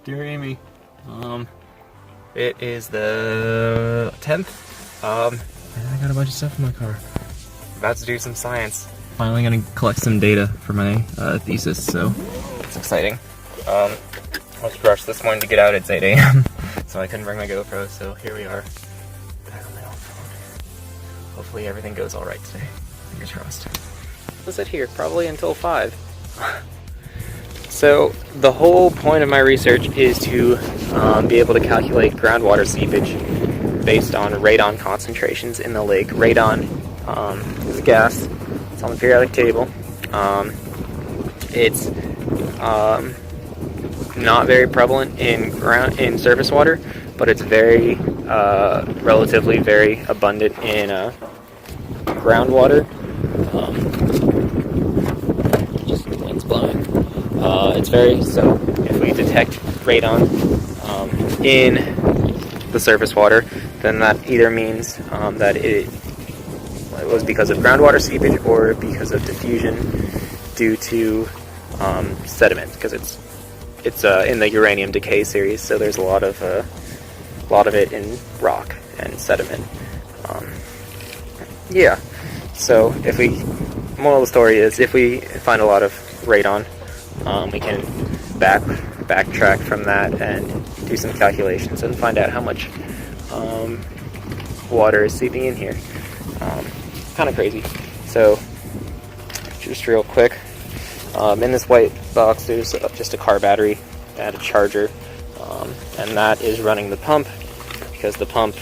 Dear Amy, it is the 10th, and I got a bunch of stuff in my car. About to do some science. Finally gonna collect some data for my thesis, so it's exciting. I was rushed this morning to get out at 8 a.m. so I couldn't bring my GoPro, so here we are. Back on my old phone. Hopefully everything goes alright today. Fingers crossed. I'll sit here, probably until 5. So, the whole point of my research is to be able to calculate groundwater seepage based on radon concentrations in the lake. Radon is a gas. It's on the periodic table. It's not very prevalent in surface water, but it's very relatively very abundant in groundwater. Just the wind's blowing. It's so if we detect radon in the surface water, then that either means that it was because of groundwater seepage or because of diffusion due to sediment, because it's in the uranium decay series, so there's a lot of it in rock and sediment. Yeah, so moral of the story is, if we find a lot of radon, we can backtrack from that and do some calculations and find out how much water is seeping in here. Kind of crazy. So, just real quick, in this white box there's just a car battery and a charger, and that is running the pump, because the pump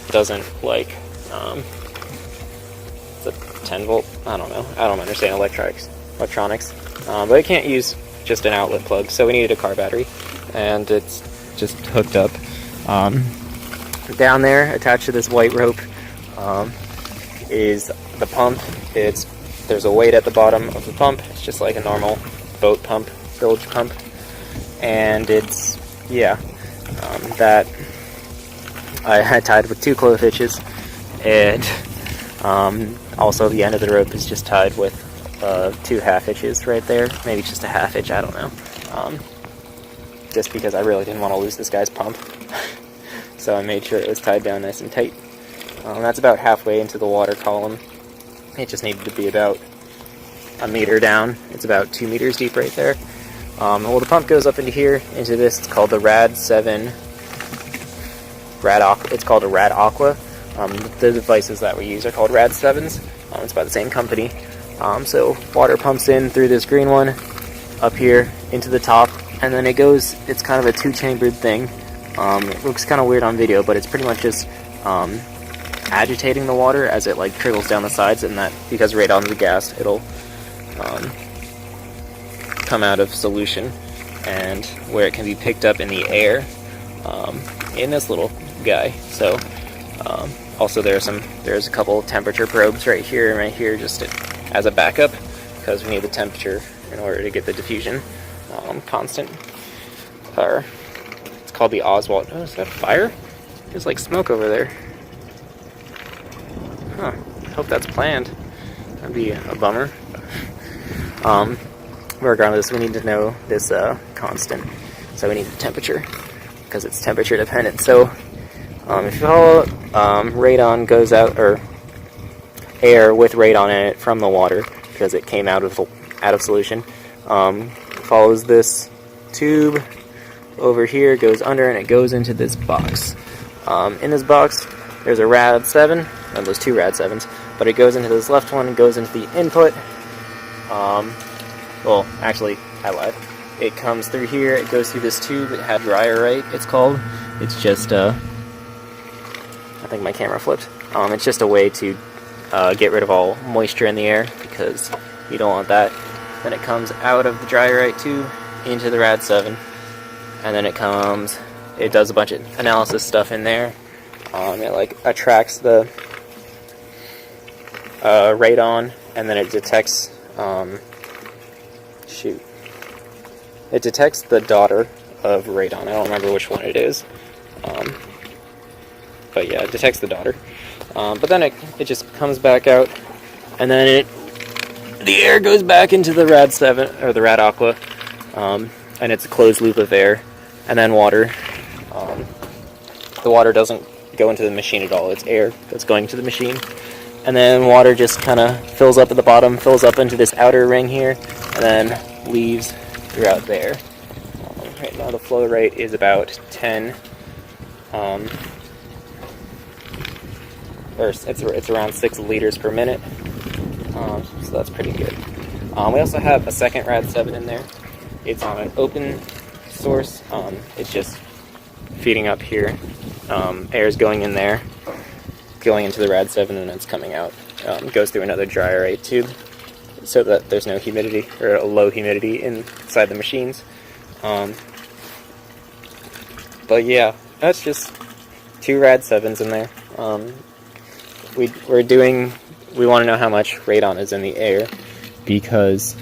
doesn't like, it's a 10 volt, I don't know, I don't understand electronics, but it can't use just an outlet plug, so we needed a car battery, and it's just hooked up. Down there, attached to this white rope, is the pump. There's a weight at the bottom of the pump. It's just like a normal boat pump, bilge pump, and that I had tied with 2 clove hitches, and also the end of the rope is just tied with 2 half hitches right there, maybe just a half hitch, I don't know, just because I really didn't want to lose this guy's pump. So I made sure it was tied down nice and tight. That's about halfway into the water column. It just needed to be about a meter down. It's about 2 meters deep right there. Well, the pump goes up into here, into this. It's called the Rad7. It's called a Rad Aqua. The devices that we use are called Rad7s. It's by the same company. So water pumps in through this green one up here into the top, and then it's kind of a 2-chambered thing. It looks kind of weird on video, but it's pretty much just agitating the water as it like trickles down the sides, and that, because radon's a gas, it'll come out of solution, and where it can be picked up in the air in this little guy. So also there's a couple temperature probes right here and right here, just as a backup, because we need the temperature in order to get the diffusion constant. It's called the Oswald. Oh, is that fire? There's like smoke over there. Huh. Hope that's planned. That'd be a bummer. Regardless, we need to know this constant. So we need the temperature, because it's temperature dependent. So if you follow radon goes out, or air with radon in it from the water, because it came out of solution, follows this tube over here, goes under, and it goes into this box. In this box there's a Rad7, and those 2 Rad7s, but it goes into this left one, goes into the input. Well, actually, I lied. It comes through here, it goes through this tube. It had dryer right, it's called. It's just I think my camera flipped. It's just a way to get rid of all moisture in the air, because you don't want that. Then it comes out of the Dryerite tube into the Rad7, and then it does a bunch of analysis stuff in there. It like attracts the radon, and then it detects it detects the daughter of radon. I don't remember which one it is, but yeah, it detects the daughter. But then it just comes back out, and then the air goes back into the Rad7, or the Rad Aqua, and it's a closed loop of air. and then water. The water doesn't go into the machine at all. It's air that's going to the machine. And then water just kind of fills up at the bottom, fills up into this outer ring here, and then leaves throughout there. Right now the flow rate is about 10, or it's around 6 liters per minute, so that's pretty good. We also have a second Rad7 in there. It's on an open source. It's just feeding up here. Air is going in there, going into the Rad7, and it's coming out. It goes through another dry aerate tube so that there's no humidity, or a low humidity inside the machines. But yeah, that's just 2 Rad7s in there. We want to know how much radon is in the air, because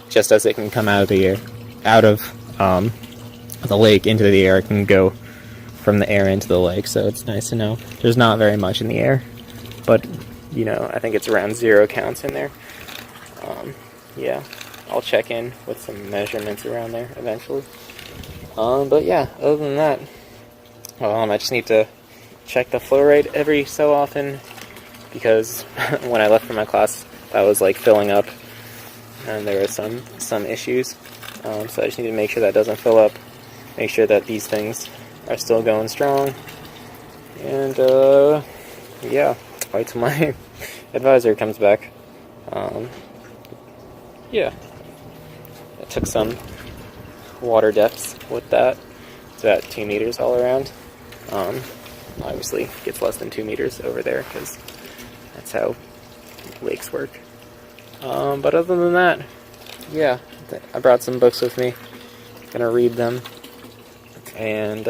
just as it can come out of the air, out of the lake into the air, it can go from the air into the lake, so it's nice to know. There's not very much in the air, but, you know, I think it's around 0 counts in there. Yeah, I'll check in with some measurements around there eventually. But yeah, other than that, I just need to check the flow rate every so often, because when I left for my class, that was like filling up, and there were some issues. So I just need to make sure that doesn't fill up, make sure that these things are still going strong, and yeah, wait till my advisor comes back. Yeah, I took some water depths with that. It's about 2 meters all around. Obviously gets less than 2 meters over there, because that's how lakes work. But other than that, yeah, I brought some books with me. Gonna read them and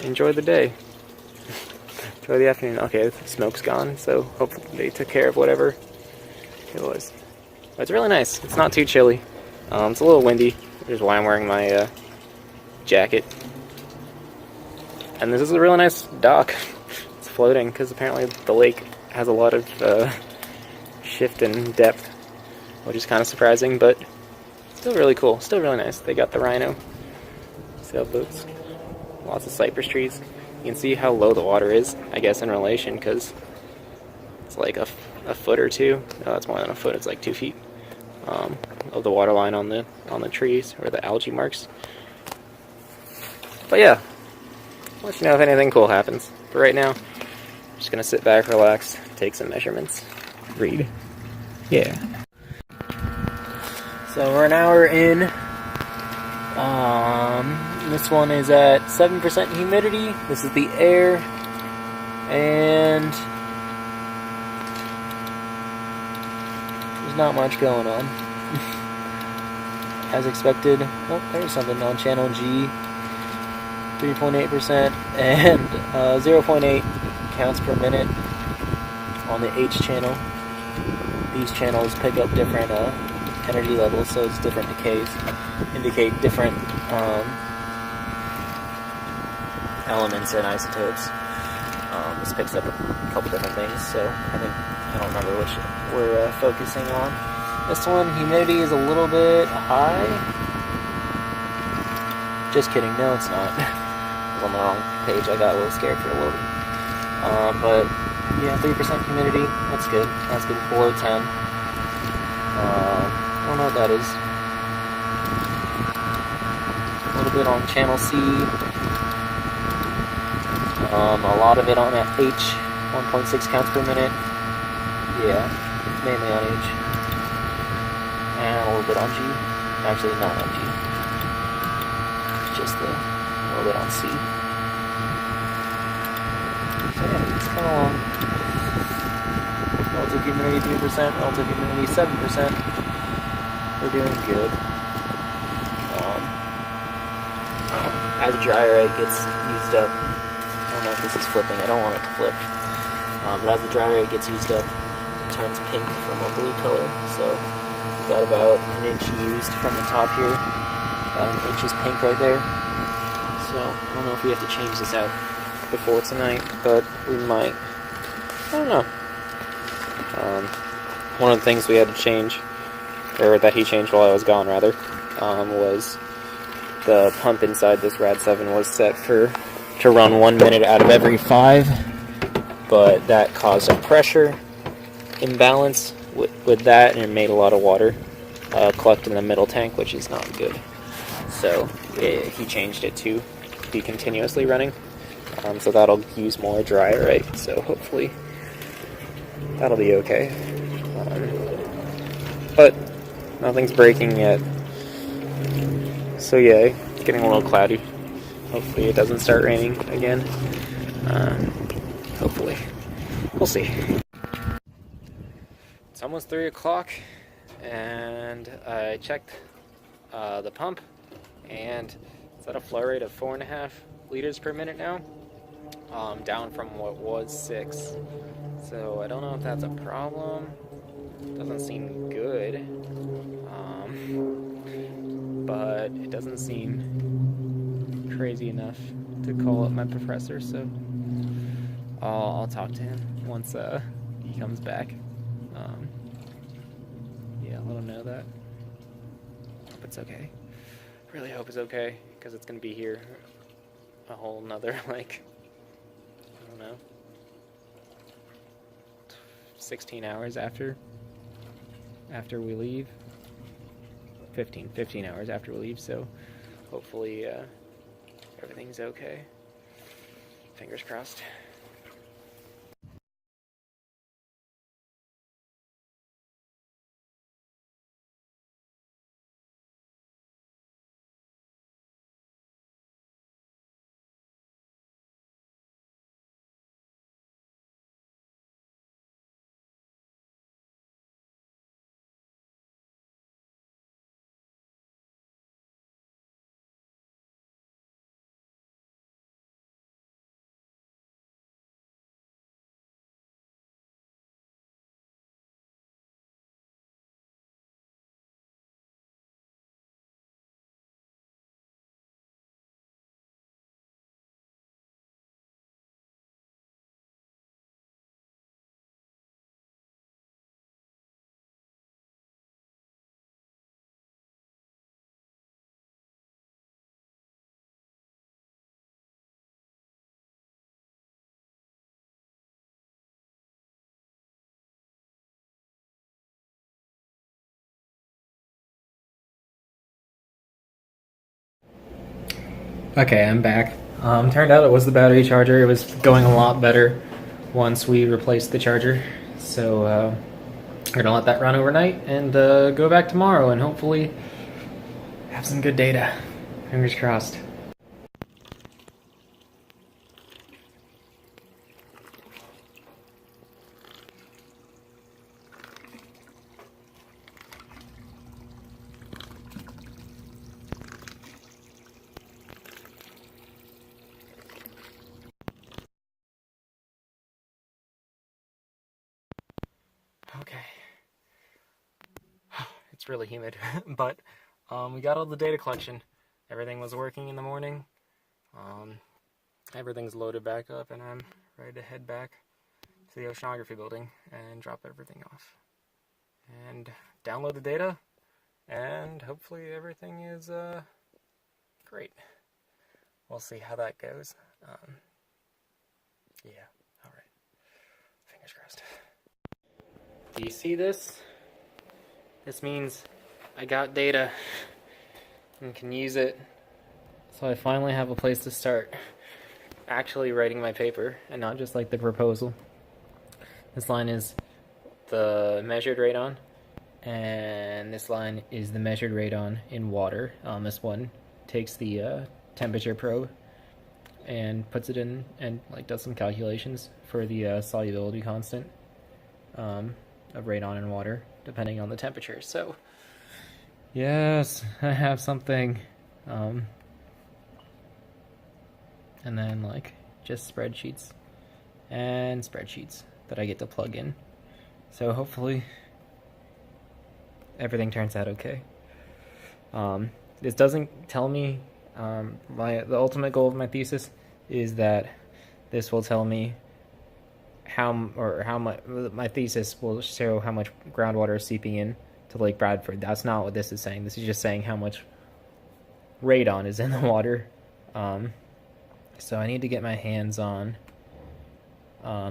enjoy the day. Enjoy the afternoon. Okay, the smoke's gone, so hopefully they took care of whatever it was. But it's really nice. It's not too chilly. It's a little windy, which is why I'm wearing my jacket. And this is a really nice dock. It's floating, because apparently the lake has a lot of shift in depth, which is kind of surprising, but still really cool. Still really nice. They got the rhino sailboats, lots of cypress trees. You can see how low the water is, I guess, in relation, because it's like a foot or two. No, that's more than a foot. It's like 2 feet of the water line on the trees, or the algae marks. But yeah, I'll let you know if anything cool happens. But right now, I'm just gonna sit back, relax, take some measurements, read. Yeah. So we're an hour in. This one is at 7% humidity. This is the air, and there's not much going on. As expected. Oh, there's something on channel G. 3.8% and 0.8 counts per minute on the H channel. These channels pick up different energy levels, so it's different decays, indicate different elements and isotopes. This picks up a couple different things, so I don't remember which we're focusing on. This one, humidity is a little bit high. Just kidding, no it's not. I was on the wrong page, I got a little scared for a little bit. But yeah, 3% humidity, that's good. That's good, below 10. I don't know what that is. A little bit on channel C. A lot of it on at H, 1.6 counts per minute. Yeah, mainly on H. And a little bit on G. Actually, not on G. Just a little bit on C. So yeah, it's kind of long. Relative humidity 3%, relative humidity 7%. We're doing good. As dry aerate gets used up, I don't know if this is flipping, I don't want it to flip. But as the dry aerate gets used up, it turns pink from a blue color. So we've got about an inch used from the top here. About an inch is pink right there. So I don't know if we have to change this out before tonight, but we might. I don't know. One of the things we had to change, or that he changed while I was gone rather, was the pump inside this Rad 7 was set to run 1 minute out of every 5, but that caused a pressure imbalance with that, and it made a lot of water collect in the middle tank, which is not good. So he changed it to be continuously running, so that'll use more dry, right? So hopefully that'll be okay. But nothing's breaking yet. So yeah, it's getting a little cloudy. Hopefully it doesn't start raining again. Hopefully. We'll see. It's almost 3 o'clock, and I checked the pump, and it's at a flow rate of 4.5 liters per minute now, down from what was 6. So I don't know if that's a problem. Doesn't seem good, but it doesn't seem crazy enough to call up my professor, so I'll talk to him once he comes back. Yeah, let him know that. Hope it's okay. Really hope it's okay, because it's gonna be here a whole nother, like, I don't know, 16 hours after we leave. 15 hours after we leave, so hopefully everything's okay. Fingers crossed. Okay, I'm back. Turned out it was the battery charger. It was going a lot better once we replaced the charger. So we're gonna let that run overnight and go back tomorrow and hopefully have some good data. Fingers crossed. Okay. It's really humid, but we got all the data collection. Everything was working in the morning. Everything's loaded back up, and I'm ready to head back to the oceanography building and drop everything off. And download the data, and hopefully everything is great. We'll see how that goes. Yeah, alright. Fingers crossed. Do you see this? This means I got data and can use it. So I finally have a place to start actually writing my paper and not just like the proposal. This line is the measured radon, and this line is the measured radon in water. This one takes the temperature probe and puts it in and like does some calculations for the solubility constant of radon in water depending on the temperature. So yes, I have something. And then like just spreadsheets and spreadsheets that I get to plug in. So hopefully everything turns out okay. This doesn't tell me, the ultimate goal of my thesis is that this will tell me how much, my thesis will show how much groundwater is seeping in to Lake Bradford. That's not what this is saying. This is just saying how much radon is in the water. So I need to get my hands on.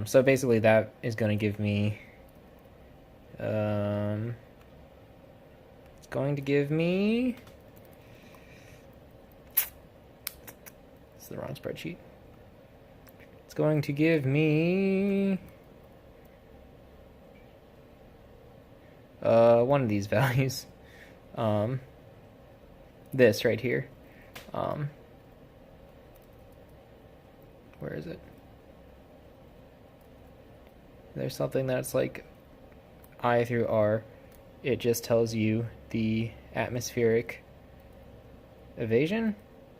So basically that is going to give me, it's going to give me, it's the wrong spreadsheet. It's going to give me one of these values. This right here. Where is it? There's something that's like I through R. It just tells you the atmospheric evasion,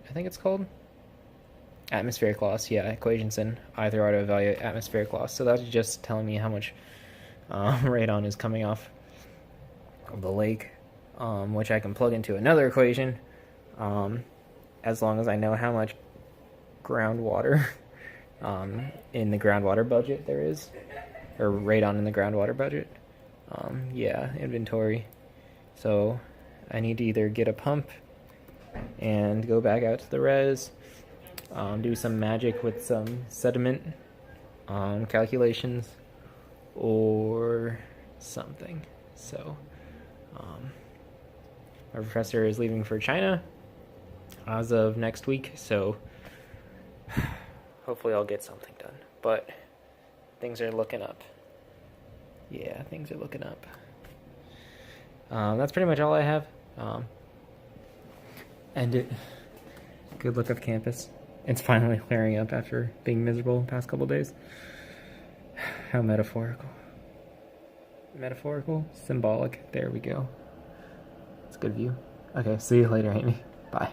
I think it's called. Atmospheric loss, yeah, equations in I through R to evaluate atmospheric loss. So that's just telling me how much radon is coming off of the lake, which I can plug into another equation, as long as I know how much groundwater in the groundwater budget there is, or radon in the groundwater budget. Yeah, inventory. So I need to either get a pump and go back out to the res, do some magic with some sediment calculations, or something. So our professor is leaving for China as of next week, so hopefully I'll get something done. But things are looking up. Yeah, things are looking up. That's pretty much all I have. End it. Good look of campus. It's finally clearing up after being miserable the past couple days. How metaphorical. Metaphorical? Symbolic. There we go. It's a good view. Okay, see you later, Amy. Bye.